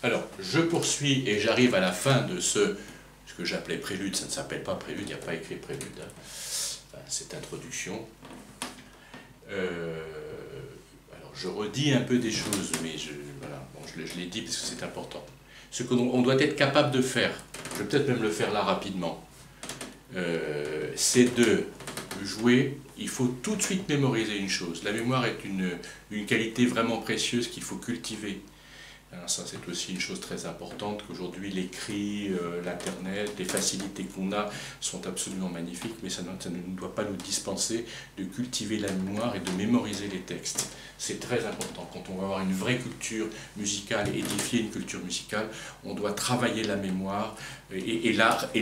Alors, je poursuis et j'arrive à la fin de ce que j'appelais prélude. Ça ne s'appelle pas prélude, il n'y a pas écrit prélude. Hein. Enfin, cette introduction. Alors, je redis un peu des choses, mais voilà, bon, je l'ai dit parce que c'est important. Ce qu'on doit être capable de faire, je vais peut-être même le faire là rapidement, c'est de jouer. Il faut tout de suite mémoriser une chose. La mémoire est une qualité vraiment précieuse qu'il faut cultiver. Alors ça, c'est aussi une chose très importante, qu'aujourd'hui l'écrit, l'internet, les facilités qu'on a sont absolument magnifiques, mais ça ne doit pas nous dispenser de cultiver la mémoire et de mémoriser les textes. C'est très important. Quand on va avoir une vraie culture musicale, édifier une culture musicale, on doit travailler la mémoire et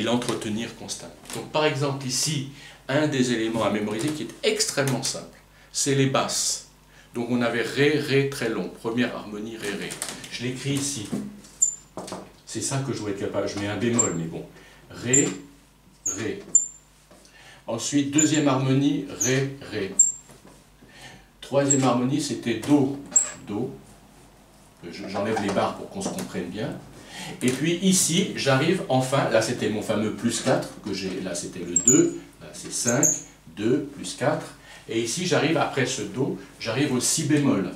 l'entretenir constamment. Donc par exemple ici, un des éléments à mémoriser qui est extrêmement simple, c'est les basses. Donc on avait Ré, Ré très long, première harmonie, Ré, Ré. Je l'écris ici. C'est ça que je dois être capable. Je mets un bémol, mais bon. Ré, Ré. Ensuite, deuxième harmonie, Ré, Ré. Troisième harmonie, c'était Do, Do. J'enlève les barres pour qu'on se comprenne bien. Et puis ici, j'arrive enfin, là c'était mon fameux plus 4, que j'ai, là c'était le 2, là c'est 5, 2, plus 4. Et ici, j'arrive, après ce Do, j'arrive au Si bémol.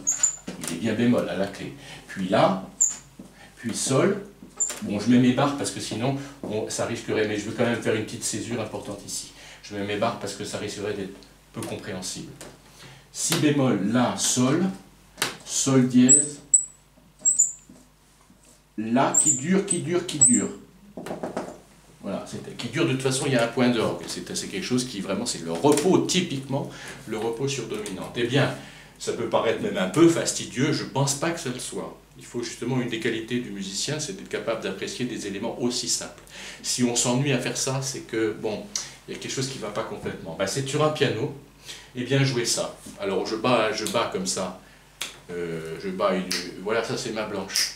Il est bien bémol à la clé. Puis là, puis Sol. Bon, je mets mes barres parce que sinon, ça risquerait, mais je veux quand même faire une petite césure importante ici. Je mets mes barres parce que ça risquerait d'être peu compréhensible. Si bémol, La, Sol, Sol dièse, La, qui dure, qui dure, qui dure. Voilà, qui dure de toute façon, il y a un point d'orgue. C'est quelque chose qui vraiment, c'est le repos, typiquement, le repos sur dominante. Eh bien, ça peut paraître même un peu fastidieux, je ne pense pas que ça le soit. Il faut justement, une des qualités du musicien, c'est d'être capable d'apprécier des éléments aussi simples. Si on s'ennuie à faire ça, c'est que, bon, il y a quelque chose qui ne va pas complètement. Ben, c'est sur un piano, et bien jouer ça. Alors, je bats comme ça. Voilà, ça c'est ma blanche.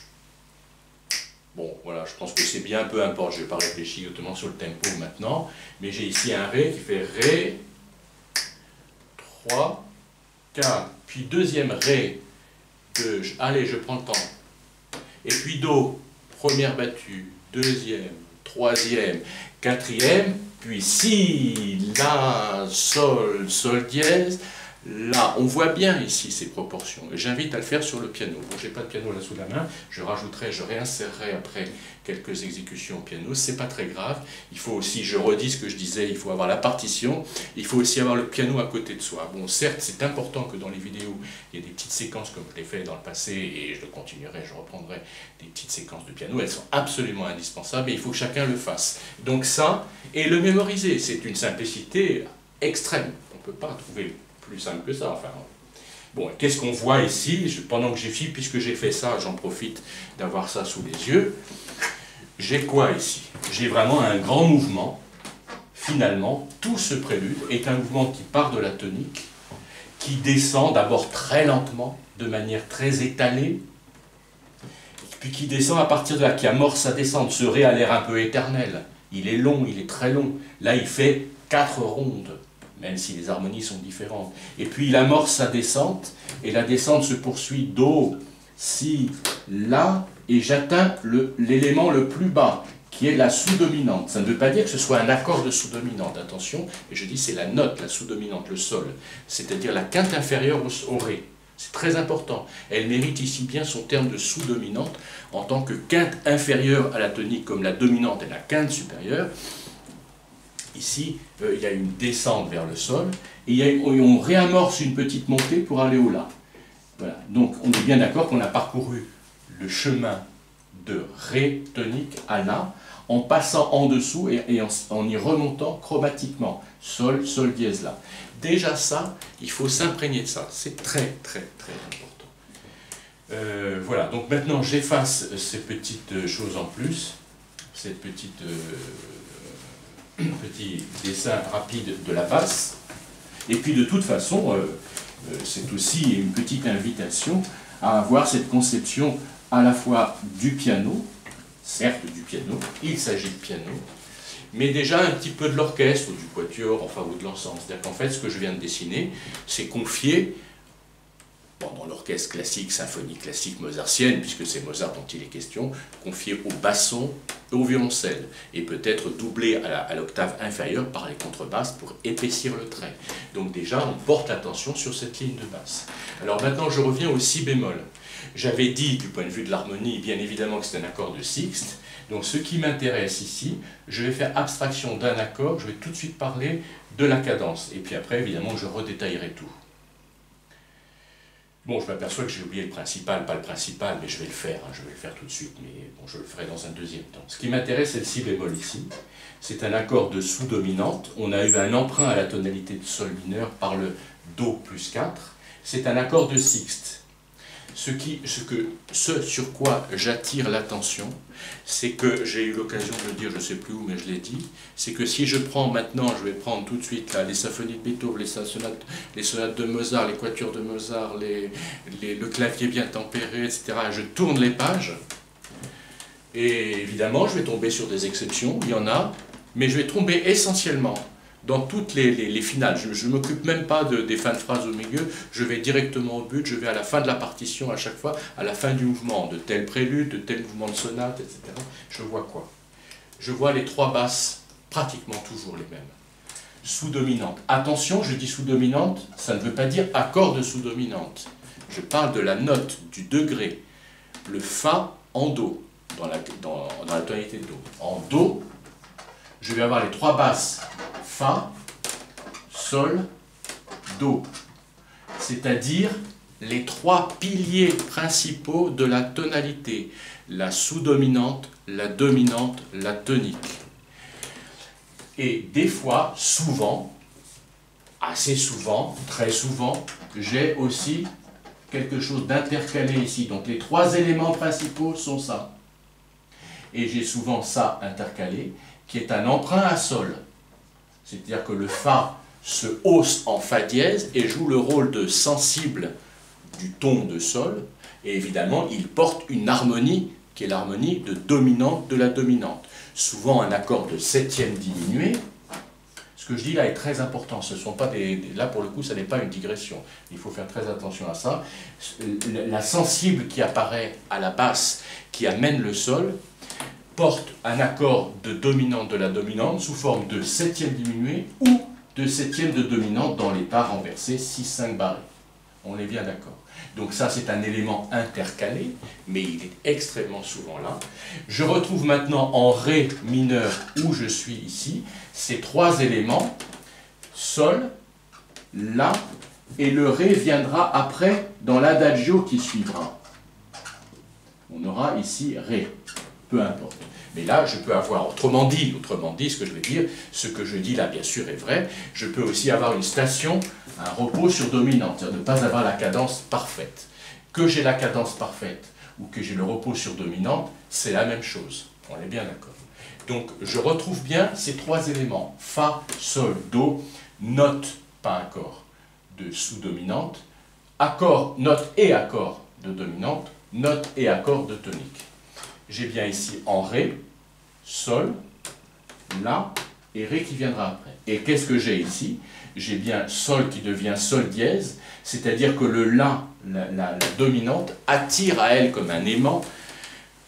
Bon, voilà, je pense que c'est bien, peu importe, je ne vais pas réfléchir exactement sur le tempo maintenant, mais j'ai ici un Ré qui fait Ré, 3, 4, puis deuxième Ré, 2, allez, je prends le temps, et puis Do, première battue, deuxième, troisième, quatrième, puis Si, La, Sol, Sol dièse, Là, on voit bien ici ces proportions. J'invite à le faire sur le piano. Bon, je n'ai pas de piano là sous la main, je réinsérerai après quelques exécutions au piano, c'est pas très grave. Il faut aussi, je redis ce que je disais, il faut avoir la partition, il faut aussi avoir le piano à côté de soi. Bon, certes, c'est important que dans les vidéos, il y ait des petites séquences comme je l'ai fait dans le passé, et je le continuerai, je reprendrai des petites séquences de piano, elles sont absolument indispensables, et il faut que chacun le fasse. Donc ça, et le mémoriser, c'est une simplicité extrême. On ne peut pas trouver plus simple que ça, enfin. Bon, qu'est-ce qu'on voit ici? Pendant que j'ai fait, puisque j'ai fait ça, j'en profite d'avoir ça sous les yeux. J'ai quoi ici? J'ai vraiment un grand mouvement. Finalement, tout ce prélude est un mouvement qui part de la tonique, qui descend d'abord très lentement, de manière très étalée, puis qui descend à partir de là, qui amorce sa descente. Ce Ré a l'air un peu éternel. Il est long, il est très long. Là, il fait 4 rondes, même si les harmonies sont différentes. Et puis il amorce sa descente, et la descente se poursuit Do, Si, La, et j'atteins l'élément le plus bas, qui est la sous-dominante. Ça ne veut pas dire que ce soit un accord de sous-dominante, attention, et je dis c'est la note, la sous-dominante, le Sol, c'est-à-dire la quinte inférieure au Ré. C'est très important. Elle mérite ici bien son terme de sous-dominante, en tant que quinte inférieure à la tonique, comme la dominante est la quinte supérieure. Ici, il y a une descente vers le Sol, et on réamorce une petite montée pour aller au La. Voilà. Donc, on est bien d'accord qu'on a parcouru le chemin de Ré tonique à La, en passant en dessous et en y remontant chromatiquement. Sol, Sol dièse, La. Déjà ça, il faut s'imprégner de ça. C'est très, très, très important. Voilà. Donc maintenant, j'efface ces petites choses en plus, cette petite... petit dessin rapide de la basse. Et puis de toute façon, c'est aussi une petite invitation à avoir cette conception à la fois du piano, certes du piano, il s'agit de piano, mais déjà un petit peu de l'orchestre, ou du quatuor, enfin, ou de l'ensemble. C'est-à-dire qu'en fait, ce que je viens de dessiner, c'est confier, bon, orchestre classique, symphonie classique mozartienne, puisque c'est Mozart dont il est question, confié au basson et au violoncelle, et peut-être doublé à l'octave inférieure par les contrebasses pour épaissir le trait. Donc déjà, on porte l'attention sur cette ligne de basse. Alors maintenant, je reviens au si bémol. J'avais dit, du point de vue de l'harmonie, bien évidemment que c'est un accord de sixte. Donc ce qui m'intéresse ici, je vais faire abstraction d'un accord, je vais tout de suite parler de la cadence. Et puis après, évidemment, je redétaillerai tout. Bon, je m'aperçois que j'ai oublié le principal, pas le principal, mais je vais le faire, hein, je vais le faire tout de suite, mais bon, je le ferai dans un deuxième temps. Ce qui m'intéresse, c'est le si bémol ici. C'est un accord de sous-dominante. On a eu un emprunt à la tonalité de sol mineur par le Do plus 4. C'est un accord de sixte. Ce sur quoi j'attire l'attention, c'est que, j'ai eu l'occasion de le dire, je ne sais plus où, mais je l'ai dit, c'est que si je prends maintenant, je vais prendre tout de suite là, les symphonies de Beethoven, les sonates de Mozart, les quatuors de Mozart, le clavier bien tempéré, etc., je tourne les pages, et évidemment, je vais tomber sur des exceptions, il y en a, mais je vais tomber essentiellement dans toutes les finales. Je ne m'occupe même pas des fins de phrases au milieu, je vais directement au but, je vais à la fin de la partition à chaque fois, à la fin du mouvement, de tel prélude, de tel mouvement de sonate, etc. Je vois quoi? Je vois les trois basses, pratiquement toujours les mêmes. Sous-dominante. Attention, je dis sous-dominante, ça ne veut pas dire accord de sous-dominante. Je parle de la note, du degré. Le Fa en Do, dans la tonalité de Do. En Do, je vais avoir les trois basses Fa, Sol, Do. C'est-à-dire les trois piliers principaux de la tonalité. La sous-dominante, la dominante, la tonique. Et des fois, souvent, assez souvent, très souvent, j'ai aussi quelque chose d'intercalé ici. Donc les trois éléments principaux sont ça. Et j'ai souvent ça intercalé, qui est un emprunt à Sol. C'est-à-dire que le Fa se hausse en Fa dièse et joue le rôle de sensible du ton de Sol. Et évidemment, il porte une harmonie qui est l'harmonie de dominante de la dominante. Souvent un accord de septième diminué. Ce que je dis là est très important. Ce sont pas là, pour le coup, ça n'est pas une digression. Il faut faire très attention à ça. La sensible qui apparaît à la basse, qui amène le Sol, porte un accord de dominante de la dominante sous forme de septième diminué ou de septième de dominante dans les pas renversés 6-5 barrés. On est bien d'accord. Donc ça, c'est un élément intercalé, mais il est extrêmement souvent là. Je retrouve maintenant en Ré mineur, où je suis ici, ces trois éléments, Sol, La, et le Ré viendra après dans l'adagio qui suivra. On aura ici Ré, peu importe. Mais là, je peux avoir, autrement dit, ce que je veux dire, ce que je dis là, bien sûr, est vrai, je peux aussi avoir une station, un repos sur dominante, c'est-à-dire ne pas avoir la cadence parfaite. Que j'ai la cadence parfaite ou que j'ai le repos sur dominante, c'est la même chose. On est bien d'accord. Donc, je retrouve bien ces trois éléments, Fa, Sol, Do, note, pas accord, de sous-dominante, accord, note et accord de dominante, note et accord de tonique. J'ai bien ici en Ré, Sol, La et Ré qui viendra après. Et qu'est-ce que j'ai ici? J'ai bien Sol qui devient Sol dièse, c'est-à-dire que le La, la dominante, attire à elle comme un aimant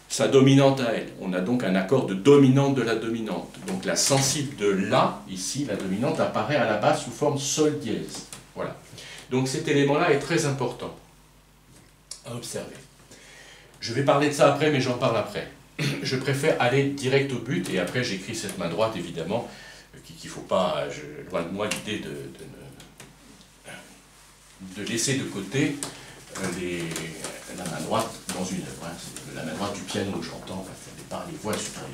sa dominante à elle. On a donc un accord de dominante de la dominante. Donc la sensible de La, ici, la dominante, apparaît à la base sous forme Sol dièse. Voilà. Donc cet élément-là est très important à observer. Je vais parler de ça après, mais j'en parle après. Je préfère aller direct au but, et après j'écris cette main droite, évidemment, qu'il ne faut pas, loin de moi l'idée de laisser de côté la main droite dans une œuvre. Hein. La main droite du piano, j'entends, enfin, par les voix supérieures.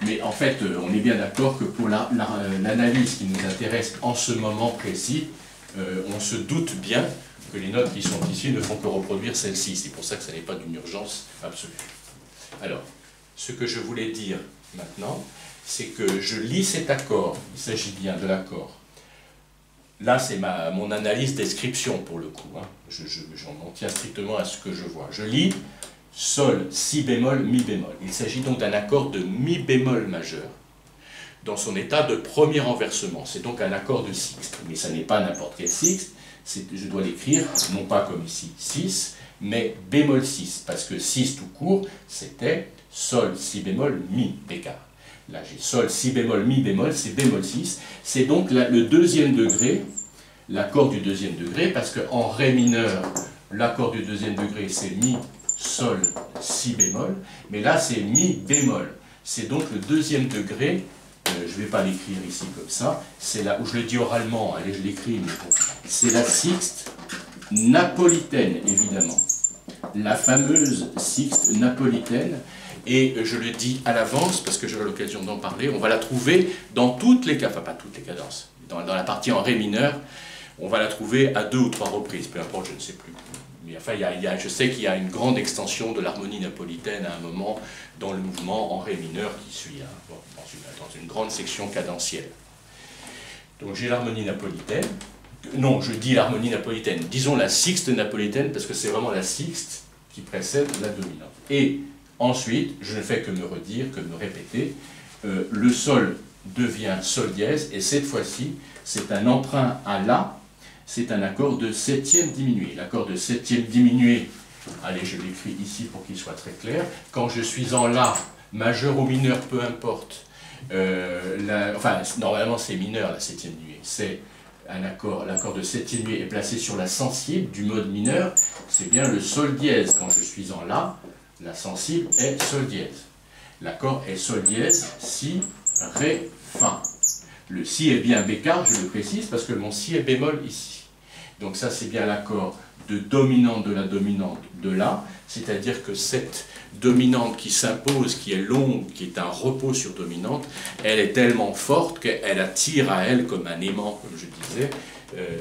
Mais en fait, on est bien d'accord que pour l'analyse qui nous intéresse en ce moment précis, on se doute bien que les notes qui sont ici ne font que reproduire celles-ci. C'est pour ça que ça n'est pas d'une urgence absolue. Alors, ce que je voulais dire maintenant, c'est que je lis cet accord, il s'agit bien de l'accord. Là, c'est mon analyse description pour le coup. Hein. J'en tiens strictement à ce que je vois. Je lis Sol, Si bémol, Mi bémol. Il s'agit donc d'un accord de Mi bémol majeur dans son état de premier renversement. C'est donc un accord de sixte. Mais ça n'est pas n'importe quel sixte, je dois l'écrire, non pas comme ici 6, mais bémol 6, parce que 6 tout court, c'était sol, si bémol, mi bécard. Là j'ai sol, si bémol, mi bémol, c'est bémol 6, c'est donc le deuxième degré, l'accord du deuxième degré, parce qu'en ré mineur, l'accord du deuxième degré c'est mi, sol, si bémol, mais là c'est mi bémol. C'est donc le deuxième degré, je ne vais pas l'écrire ici comme ça, c'est là où je le dis oralement, allez je l'écris, mais bon, c'est la sixte napolitaine évidemment, la fameuse sixte napolitaine, et je le dis à l'avance parce que j'aurai l'occasion d'en parler, on va la trouver dans toutes les cadences, enfin pas toutes les cadences, dans la partie en ré mineur, on va la trouver à 2 ou 3 reprises, peu importe, je ne sais plus. Mais enfin, je sais qu'il y a une grande extension de l'harmonie napolitaine à un moment dans le mouvement en ré mineur qui suit, hein, bon, dans une grande section cadentielle. Donc j'ai l'harmonie napolitaine, non, je dis l'harmonie napolitaine, disons la sixte napolitaine, parce que c'est vraiment la sixte qui précède la dominante. Et ensuite, je ne fais que me redire, que me répéter, le sol devient sol dièse, et cette fois-ci, c'est un emprunt à la, c'est un accord de septième diminué. L'accord de septième diminué, allez, je l'écris ici pour qu'il soit très clair, quand je suis en la, majeur ou mineur, peu importe, enfin, normalement c'est mineur la septième diminuée, c'est un accord, l'accord de septième diminué est placé sur la sensible du mode mineur, c'est bien le sol dièse. Quand je suis en la sensible est sol dièse. L'accord est sol dièse, si, ré, fa. Le si est bien bécard, je le précise, parce que mon si est bémol ici. Donc ça, c'est bien l'accord de dominante de la dominante de la, c'est-à-dire que cette dominante qui s'impose, qui est longue, qui est un repos sur dominante, elle est tellement forte qu'elle attire à elle, comme un aimant, comme je disais,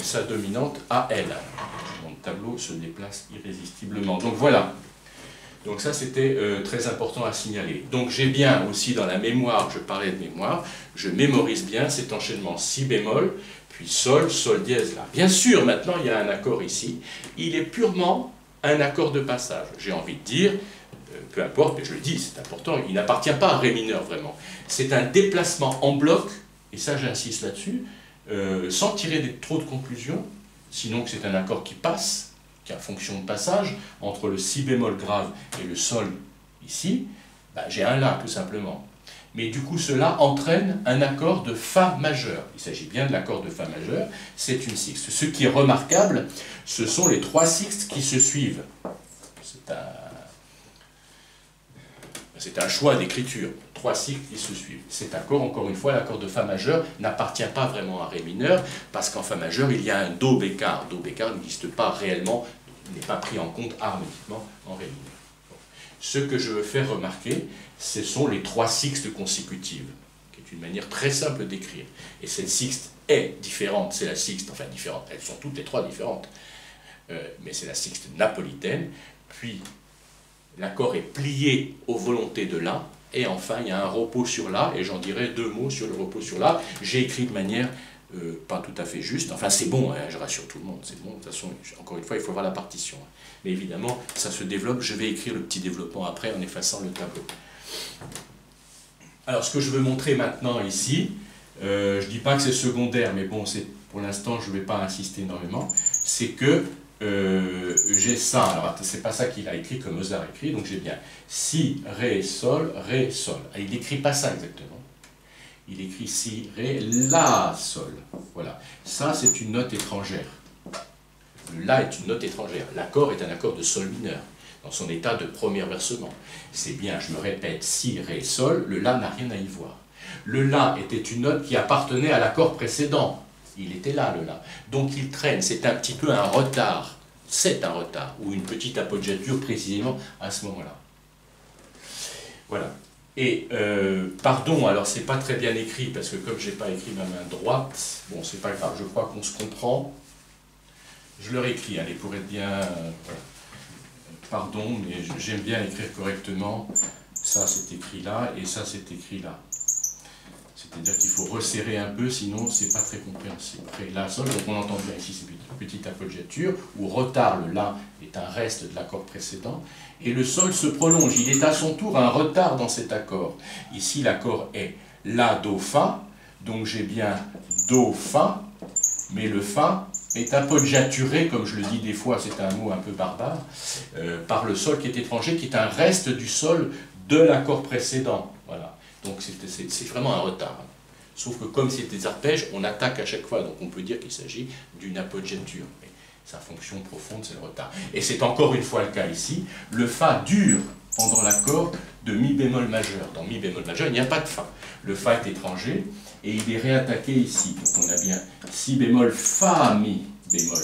sa dominante à elle. Mon tableau se déplace irrésistiblement. Donc voilà. Donc ça, c'était très important à signaler. Donc j'ai bien aussi dans la mémoire, je parlais de mémoire, je mémorise bien cet enchaînement si bémol, puis sol, sol dièse là. Bien sûr, maintenant il y a un accord ici, il est purement un accord de passage. J'ai envie de dire, peu importe, mais je le dis, c'est important, il n'appartient pas à ré mineur vraiment. C'est un déplacement en bloc, et ça j'insiste là-dessus, sans tirer trop de conclusions, sinon que c'est un accord qui passe, qui a fonction de passage, entre le si bémol grave et le sol ici, ben, j'ai un la tout simplement. Mais du coup cela entraîne un accord de fa majeur. Il s'agit bien de l'accord de fa majeur, c'est une sixte. Ce qui est remarquable, ce sont les 3 sixtes qui se suivent. C'est un choix d'écriture, 3 sixtes qui se suivent. Cet accord, encore une fois, l'accord de fa majeur n'appartient pas vraiment à ré mineur, parce qu'en fa majeur, il y a un do bécard. Do bécard n'existe pas réellement, n'est pas pris en compte harmoniquement en ré mineur. Bon. Ce que je veux faire remarquer, ce sont les 3 sixtes consécutives, qui est une manière très simple d'écrire. Et cette sixte est différente, c'est la sixte, enfin différente, elles sont toutes les 3 différentes, mais c'est la sixte napolitaine, puis l'accord est plié aux volontés de la, et enfin il y a un repos sur la, et j'en dirai 2 mots sur le repos sur la. J'ai écrit de manière pas tout à fait juste, enfin c'est bon, hein, je rassure tout le monde, c'est bon, de toute façon, encore une fois, il faut voir la partition. Mais évidemment, ça se développe, je vais écrire le petit développement après en effaçant le tableau. Alors ce que je veux montrer maintenant ici, je ne dis pas que c'est secondaire, mais bon, pour l'instant je ne vais pas insister énormément, c'est que j'ai ça, alors c'est pas ça qu'il a écrit, que Mozart a écrit, donc j'ai bien si, ré, sol, ré, sol. Il n'écrit pas ça exactement. Il écrit si, ré, la, sol. Voilà. Ça, c'est une note étrangère. Le la est une note étrangère. L'accord est un accord de sol mineur, dans son état de premier versement. C'est bien, je me répète, si, ré, sol, le la n'a rien à y voir. Le la était une note qui appartenait à l'accord précédent. Il était là, le la. Donc il traîne, c'est un petit peu un retard. C'est un retard, ou une petite appoggiature précisément à ce moment-là. Voilà. Et, pardon, alors c'est pas très bien écrit, parce que comme j'ai pas écrit ma main droite, bon, c'est pas grave, je crois qu'on se comprend. Je le réécris, allez, pour être bien... voilà. Pardon, mais j'aime bien écrire correctement. Ça, c'est écrit là, et ça, c'est écrit là. C'est-à-dire qu'il faut resserrer un peu, sinon c'est pas très compréhensible. Après, la, sol, donc on entend bien ici, c'est une petite appoggiature, où retard, le la est un reste de l'accord précédent, et le sol se prolonge, il est à son tour un retard dans cet accord. Ici, l'accord est la, do, fa, donc j'ai bien do, fa, mais le fa est appoggiaturé, comme je le dis des fois, c'est un mot un peu barbare, par le sol qui est étranger, qui est un reste du sol de l'accord précédent. Voilà. Donc c'est vraiment un retard. Sauf que comme c'est des arpèges, on attaque à chaque fois, donc on peut dire qu'il s'agit d'une appoggiature. Mais sa fonction profonde, c'est le retard. Et c'est encore une fois le cas ici. Le Fa dure pendant l'accord de Mi bémol majeur. Dans Mi bémol majeur, il n'y a pas de Fa. Le Fa est étranger et il est réattaqué ici. Donc on a bien Si bémol, Fa, Mi bémol.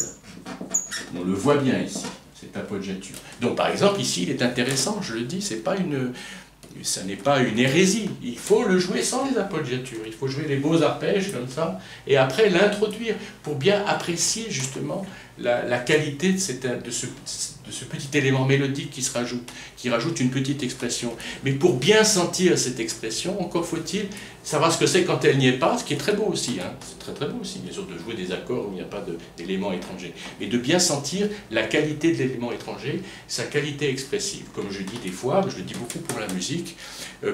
On le voit bien ici, cette appoggiature. Donc par exemple, ici, il est intéressant, je le dis, ça n'est pas une hérésie. Il faut le jouer sans les appoggiatures. Il faut jouer les beaux arpèges comme ça, et après l'introduire pour bien apprécier justement la qualité de ce petit élément mélodique qui rajoute une petite expression. Mais pour bien sentir cette expression, encore faut-il savoir ce que c'est quand elle n'y est pas, ce qui est très beau aussi. Hein. C'est très très beau aussi, bien sûr, de jouer des accords où il n'y a pas d'éléments étrangers. Mais de bien sentir la qualité de l'élément étranger, sa qualité expressive. Comme je dis des fois, je le dis beaucoup pour la musique,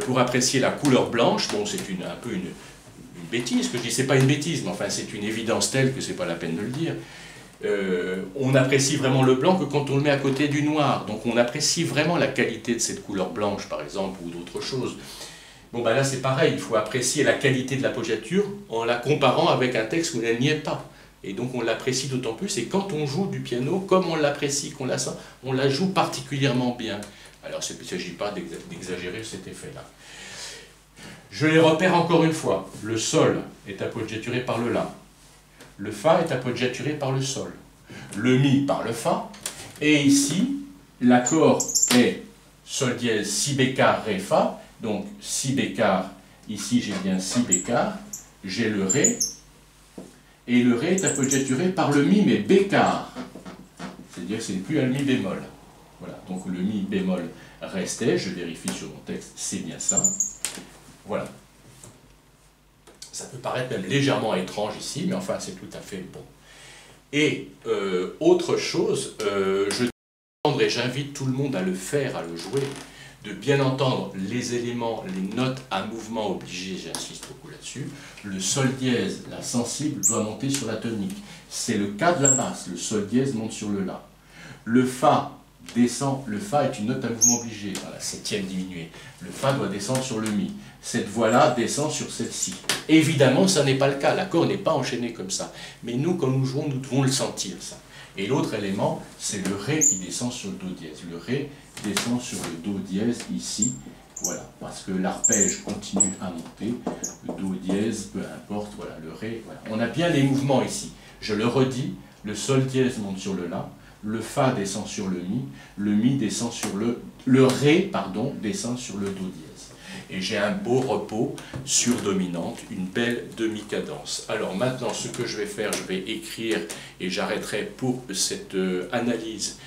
pour apprécier la couleur blanche, bon, c'est un peu une bêtise que je dis, c'est pas une bêtise, mais enfin c'est une évidence telle que c'est pas la peine de le dire. On apprécie vraiment le blanc que quand on le met à côté du noir. Donc on apprécie vraiment la qualité de cette couleur blanche, par exemple, ou d'autres choses. Bon, ben là c'est pareil, il faut apprécier la qualité de l'appoggiature en la comparant avec un texte où elle n'y est pas. Et donc on l'apprécie d'autant plus, et quand on joue du piano, comme on l'apprécie, qu'on la sent, on la joue particulièrement bien. Alors il ne s'agit pas d'exagérer cet effet-là. Je les repère encore une fois. Le Sol est appoggiaturé par le La. Le Fa est appoggiaturé par le Sol, le Mi par le Fa, et ici, l'accord est Sol dièse, Si bécard, Ré, Fa, donc Si bécard, ici j'ai bien Si bécard, j'ai le Ré, et le Ré est appoggiaturé par le Mi, mais bécard, c'est-à-dire que ce n'est plus un Mi bémol. Voilà, donc le Mi bémol restait, je vérifie sur mon texte, c'est bien ça, voilà. Ça peut paraître même légèrement étrange ici, mais enfin c'est tout à fait bon. Et autre chose, je demande et j'invite tout le monde à le faire, à le jouer, de bien entendre les éléments, les notes à mouvement obligé, j'insiste beaucoup là-dessus. Le Sol dièse, la sensible, doit monter sur la tonique. C'est le cas de la basse, le Sol dièse monte sur le La. Le Fa descend, le Fa est une note à mouvement obligé, dans la septième diminuée. Le Fa doit descendre sur le Mi. Cette voix-là descend sur celle-ci. Évidemment, ça n'est pas le cas, l'accord n'est pas enchaîné comme ça. Mais nous, quand nous jouons, nous devons le sentir, ça. Et l'autre élément, c'est le Ré qui descend sur le Do dièse. Le Ré descend sur le Do dièse ici, voilà, parce que l'arpège continue à monter, le Do dièse, peu importe, voilà, le Ré, voilà. On a bien les mouvements ici. Je le redis, le Sol dièse monte sur le La, le Fa descend sur le Mi descend sur le Ré, pardon, descend sur le Do dièse. Et j'ai un beau repos sur dominante, une belle demi-cadence. Alors maintenant, ce que je vais faire, je vais écrire et j'arrêterai pour cette analyse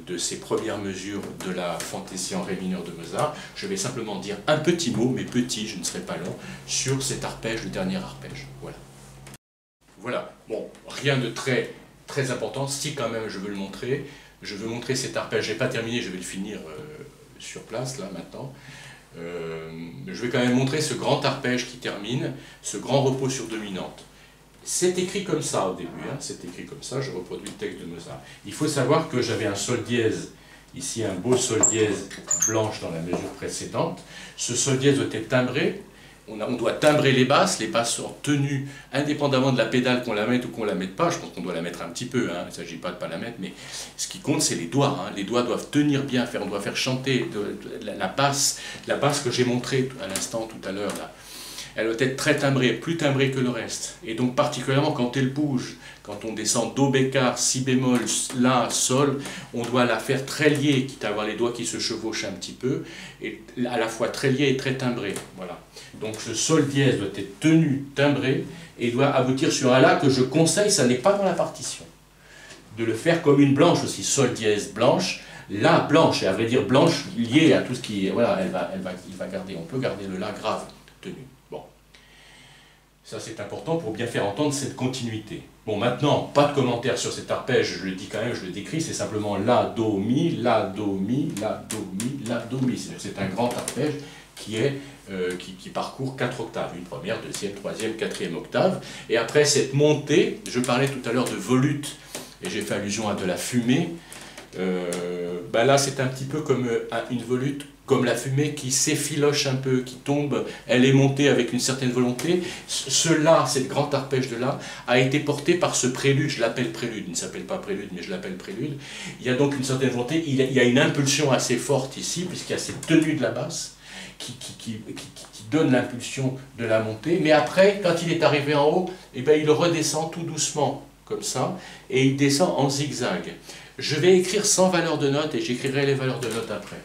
de ces premières mesures de la fantaisie en Ré mineur de Mozart. Je vais simplement dire un petit mot, mais petit, je ne serai pas long, sur cet arpège, le dernier arpège. Voilà. Voilà. Bon, rien de très important, si quand même je veux le montrer. Je veux montrer cet arpège, je n'ai pas terminé, je vais le finir sur place, là, maintenant. Je vais quand même montrer ce grand arpège qui termine, ce grand repos sur dominante. C'est écrit comme ça au début, hein, c'est écrit comme ça, je reproduis le texte de Mozart. Il faut savoir que j'avais un Sol dièse, ici un beau Sol dièse blanche dans la mesure précédente. Ce Sol dièse doit être timbré, on doit timbrer les basses sont tenues indépendamment de la pédale qu'on la mette ou qu'on la mette pas, je pense qu'on doit la mettre un petit peu, hein, il ne s'agit pas de ne pas la mettre, mais ce qui compte c'est les doigts, hein. Les doigts doivent tenir bien, on doit faire chanter la basse que j'ai montrée à l'instant tout à l'heure là. Elle doit être très timbrée, plus timbrée que le reste. Et donc particulièrement quand elle bouge, quand on descend Do bécard, Si bémol, La, Sol, on doit la faire très liée, quitte à avoir les doigts qui se chevauchent un petit peu, et à la fois très liée et très timbrée. Voilà. Donc ce Sol dièse doit être tenu, timbré, et doit aboutir sur un La que je conseille, ça n'est pas dans la partition. De le faire comme une blanche aussi, Sol dièse blanche, La blanche, et à vrai dire blanche liée à tout ce qui est, voilà, il va garder, on peut garder le La grave tenu. Bon. Ça c'est important pour bien faire entendre cette continuité. Bon, maintenant, pas de commentaire sur cet arpège, je le dis quand même, je le décris, c'est simplement La, Do, Mi, La, Do, Mi, La, Do, Mi, La, Do, Mi. C'est un grand arpège qui parcourt 4 octaves, une première, deuxième, troisième, quatrième octave. Et après cette montée, je parlais tout à l'heure de volute, et j'ai fait allusion à de la fumée. Ben là, c'est un petit peu comme une volute, comme la fumée qui s'effiloche un peu, qui tombe, elle est montée avec une certaine volonté. Ce-là, cette grand arpège de là, a été porté par ce prélude, je l'appelle prélude, il ne s'appelle pas prélude, mais je l'appelle prélude. Il y a donc une certaine volonté, il y a une impulsion assez forte ici, puisqu'il y a cette tenue de la basse, qui donne l'impulsion de la montée, mais après, quand il est arrivé en haut, eh ben, il redescend tout doucement, comme ça, et il descend en zigzag. Je vais écrire sans valeur de note, et j'écrirai les valeurs de note après.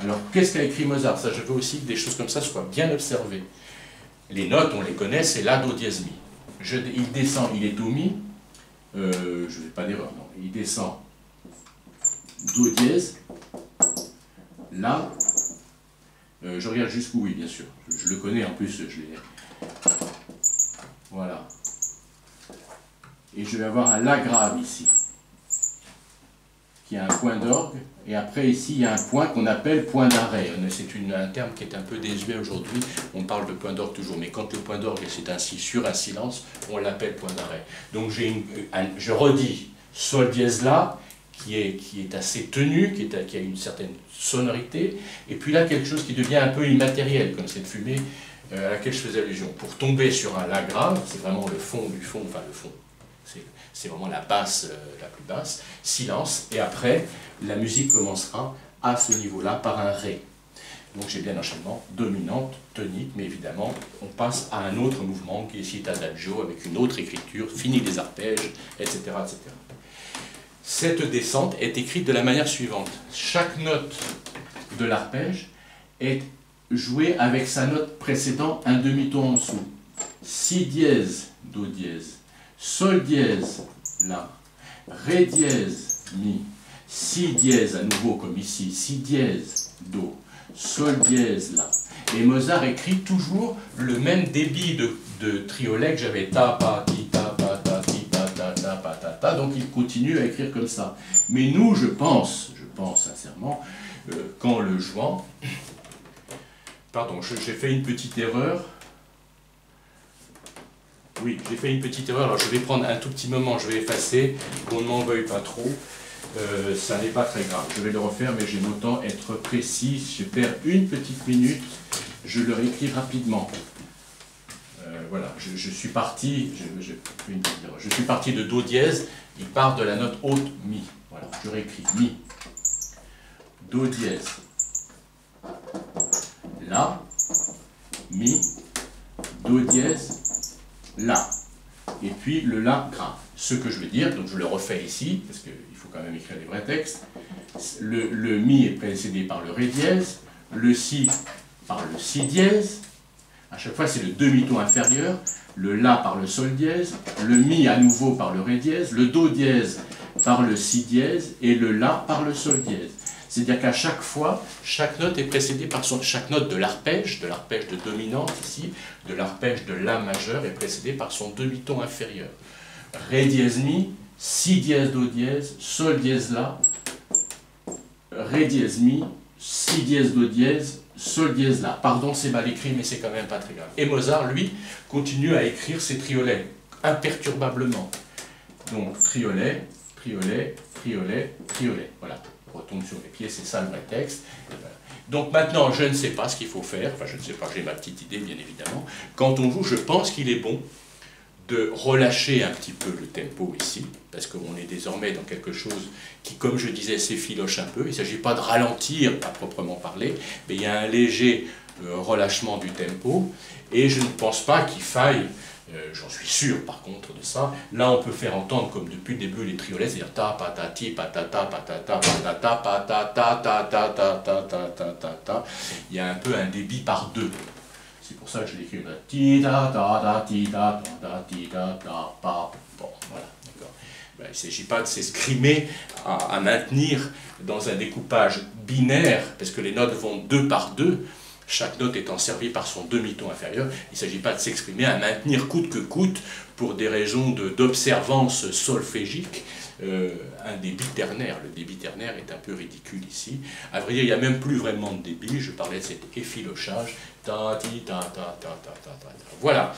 Alors, qu'est-ce qu'a écrit Mozart? Ça, je veux aussi que des choses comme ça soient bien observées. Les notes, on les connaît, c'est La, Do, dièse, Mi. Il descend, il est au Mi, je ne fais pas d'erreur, non, il descend Do dièse, La, je regarde jusqu'où, oui, bien sûr, je le connais en plus, je l'ai... Voilà. Et je vais avoir un La grave ici, qui a un point d'orgue, et après ici il y a un point qu'on appelle point d'arrêt. C'est un terme qui est un peu désuet aujourd'hui, on parle de point d'orgue toujours, mais quand le point d'orgue c'est ainsi sur un silence, on l'appelle point d'arrêt. Donc je redis, Sol dièse La, qui est assez tenu, qui a une certaine sonorité, et puis là quelque chose qui devient un peu immatériel, comme cette fumée à laquelle je faisais allusion. Pour tomber sur un La grave, c'est vraiment le fond du fond, enfin le fond. C'est vraiment la basse, la plus basse, silence, et après, la musique commencera à ce niveau-là par un Ré. Donc j'ai bien l'enchaînement dominante, tonique, mais évidemment, on passe à un autre mouvement qui est ici adagio, avec une autre écriture, fini les arpèges, etc., etc. Cette descente est écrite de la manière suivante. Chaque note de l'arpège est jouée avec sa note précédente un demi-ton en dessous. Si dièse, Do dièse. Sol dièse, La, Ré dièse, Mi, Si dièse à nouveau comme ici, Si dièse, Do, Sol dièse, La. Et Mozart écrit toujours le même débit de triolet que j'avais ta, pa, ti, ta, pa, ta, ti, ta, ta, ta, pa, ta, ta, donc il continue à écrire comme ça. Mais nous, je pense sincèrement, qu'en le jouant, pardon, j'ai fait une petite erreur. Oui, j'ai fait une petite erreur, alors je vais prendre un tout petit moment, je vais effacer, qu'on ne m'en veuille pas trop, ça n'est pas très grave. Je vais le refaire, mais j'aime autant être précis, je perds une petite minute, je le réécris rapidement. Voilà, je suis parti, je suis parti de Do dièse, il part de la note haute Mi. Voilà, je réécris Mi, Do dièse, La, Mi, Do dièse, La, et puis le La grave. Ce que je veux dire, donc je le refais ici, parce qu'il faut quand même écrire les vrais textes, le Mi est précédé par le Ré dièse, le Si par le Si dièse, à chaque fois c'est le demi-ton inférieur, le La par le Sol dièse, le Mi à nouveau par le Ré dièse, le Do dièse par le Si dièse, et le La par le Sol dièse. C'est-à-dire qu'à chaque fois, chaque note est précédée par chaque note de l'arpège de dominante ici, de l'arpège de La majeur est précédée par son demi-ton inférieur. Ré dièse Mi, Si dièse Do dièse, Sol dièse La, Ré dièse Mi, Si dièse Do dièse, Sol dièse La. Pardon, c'est mal écrit, mais c'est quand même pas très grave. Et Mozart, lui, continue à écrire ses triolets, imperturbablement. Donc, triolet, triolet, triolet, triolet. Voilà. Retombe sur les pieds, c'est ça le vrai texte. Voilà. Donc maintenant, je ne sais pas ce qu'il faut faire, enfin je ne sais pas, j'ai ma petite idée bien évidemment. Quand on joue, je pense qu'il est bon de relâcher un petit peu le tempo ici, parce qu'on est désormais dans quelque chose qui, comme je disais, s'effiloche un peu. Il ne s'agit pas de ralentir à proprement parler, mais il y a un léger relâchement du tempo, et je ne pense pas qu'il faille... j'en suis sûr par contre de ça. Là on peut faire entendre comme depuis le début les triolets, c'est-à-dire ta patati patata patata patata patata ta ta ta ta ta ta ta ta. Il y a un peu un débit par deux. C'est pour ça que je l'écris ti ta ta ta ti ta ta ti ta ta pa. Bon, voilà, d'accord. Ben, il ne s'agit pas de s'escrimer à maintenir dans un découpage binaire, parce que les notes vont deux par deux. chaque note étant servie par son demi-ton inférieur. Il ne s'agit pas de s'exprimer à maintenir coûte que coûte, pour des raisons d'observance solfégique, un débit ternaire. Le débit ternaire est un peu ridicule ici. À vrai dire, il n'y a même plus vraiment de débit. Je parlais de cet effilochage. Voilà.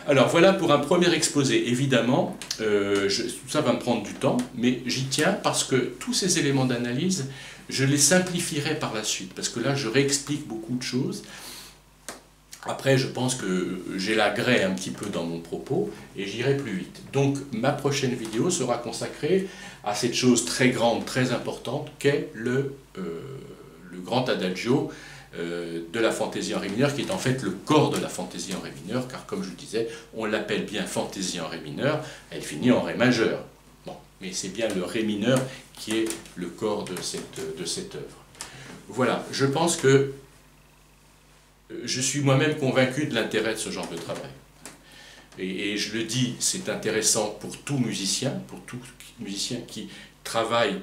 Alors voilà pour un premier exposé. Évidemment, tout ça va me prendre du temps, mais j'y tiens parce que tous ces éléments d'analyse, je les simplifierai par la suite, parce que là, je réexplique beaucoup de choses. Après, je pense que j'élaguerai un petit peu dans mon propos et j'irai plus vite. Donc, ma prochaine vidéo sera consacrée à cette chose très grande, très importante, qu'est le grand adagio de la fantaisie en ré mineur, qui est en fait le corps de la fantaisie en ré mineur, car comme je le disais, on l'appelle bien fantaisie en ré mineur, elle finit en ré majeur. Bon, mais c'est bien le ré mineur qui est le corps de cette œuvre. Voilà, je pense que je suis moi-même convaincu de l'intérêt de ce genre de travail. Et je le dis, c'est intéressant pour tout musicien qui travaille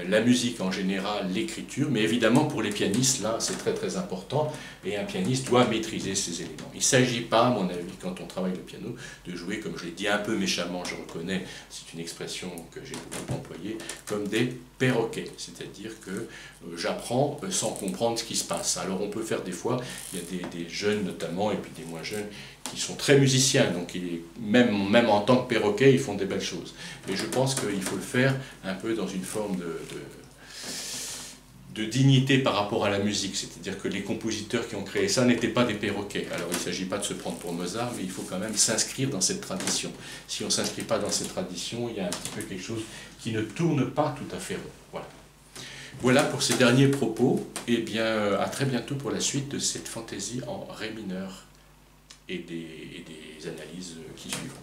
la musique en général, l'écriture, mais évidemment pour les pianistes, là, c'est très très important, et un pianiste doit maîtriser ces éléments. Il ne s'agit pas, à mon avis, quand on travaille le piano, de jouer, comme je l'ai dit un peu méchamment, je reconnais, c'est une expression que j'ai beaucoup employée, comme des perroquets, c'est-à-dire que j'apprends sans comprendre ce qui se passe. Alors on peut faire des fois, il y a des jeunes notamment, et puis des moins jeunes, qui sont très musiciens, donc même en tant que perroquet, ils font des belles choses. Mais je pense qu'il faut le faire un peu dans une forme de dignité par rapport à la musique, c'est-à-dire que les compositeurs qui ont créé ça n'étaient pas des perroquets. Alors il ne s'agit pas de se prendre pour Mozart, mais il faut quand même s'inscrire dans cette tradition. Si on ne s'inscrit pas dans cette tradition, il y a un petit peu quelque chose qui ne tourne pas tout à fait rond. Voilà. Voilà pour ces derniers propos, et bien à très bientôt pour la suite de cette fantaisie en ré mineur et des analyses qui suivront.